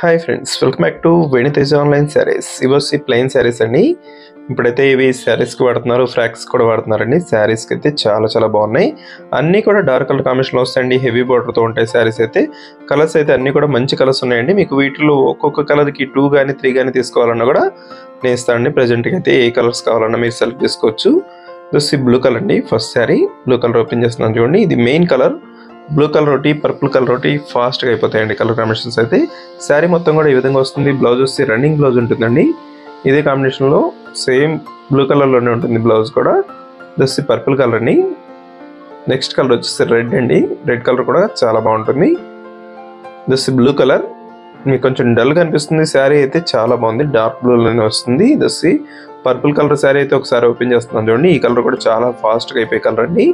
Hi friends, welcome back to వెను Teja online saris. ఇవొచ్చి plain saris అండి. ఇప్పుడైతే ఇవి సారీస్కి వాడుతున్నారు, ఫ్రాక్స్ కూడా వాడుతున్నారండి. సారీస్కి అయితే చాలా బాగున్నాయి. అన్నీ కూడా డార్క్ కలర్ కాంబినేషన్లో వస్తాయండి. హెవీ బార్డర్తో ఉంటాయి సారీస్ అయితే. కలర్స్ అయితే అన్నీ కూడా మంచి కలర్స్ ఉన్నాయండి. మీకు వీటిలో ఒక్కొక్క కలర్కి 2 కానీ 3 కానీ తీసుకోవాలన్నా కూడా నేను ఇస్తానండి. ప్రజెంట్కి అయితే ఏ కలర్స్ కావాలన్నా మీరు సెలెక్ట్ చేసుకోవచ్చు. ఇది బ్లూ కలర్ అండి. First sari blue colour open చేస్తున్నాను చూడండి. ఇది మెయిన్ కలర్. బ్లూ కలర్ ఒకటి, పర్పుల్ కలర్ ఒకటి ఫాస్ట్గా అయిపోతాయండి కలర్ కాంబినేషన్స్ అయితే. శారీ మొత్తం కూడా ఈ విధంగా వస్తుంది. బ్లౌజ్ వచ్చి రన్నింగ్ బ్లౌజ్ ఉంటుందండి. ఇదే కాంబినేషన్లో సేమ్ బ్లూ కలర్లోనే ఉంటుంది బ్లౌజ్ కూడా. దస్ పర్పుల్ కలర్ అండి. నెక్స్ట్ కలర్ వచ్చేసి రెడ్ అండి. రెడ్ కలర్ కూడా చాలా బాగుంటుంది. దస్ బ్లూ కలర్ మీకు కొంచెం డల్గా అనిపిస్తుంది. శారీ అయితే చాలా బాగుంది. డార్క్ బ్లూలోనే వస్తుంది. దస్ పర్పుల్ కలర్ శారీ అయితే ఒకసారి ఓపెన్ చేస్తున్నాను చూడండి. ఈ కలర్ కూడా చాలా ఫాస్ట్గా అయిపోయే కలర్ అండి.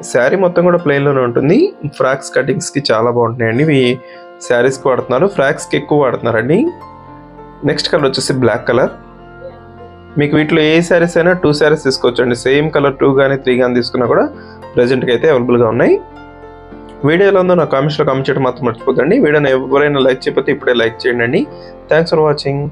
శారీ మొత్తం కూడా ప్లెయిన్లోనే ఉంటుంది. ఫ్రాక్స్ కటింగ్స్కి చాలా బాగుంటున్నాయండి. ఇవి శారీస్కి వాడుతున్నారు, ఫ్రాక్స్కి ఎక్కువ వాడుతున్నారండి. నెక్స్ట్ కలర్ వచ్చేసి బ్లాక్ కలర్. మీకు వీటిలో ఏ శారీస్ అయినా 2 శారీస్ తీసుకోవచ్చు అండి. సేమ్ కలర్ 2 కానీ 3 కానీ తీసుకున్నా కూడా ప్రజెంట్గా అయితే అవైలబుల్గా ఉన్నాయి. వీడియో ఎలా ఉందో నా కామెంట్స్లో కామెంట్ చేయడం మాత్రం మర్చిపోకండి. వీడియోని ఎవరైనా లైక్ చేయకపోతే ఇప్పుడే లైక్ చేయండి. Thanks for watching.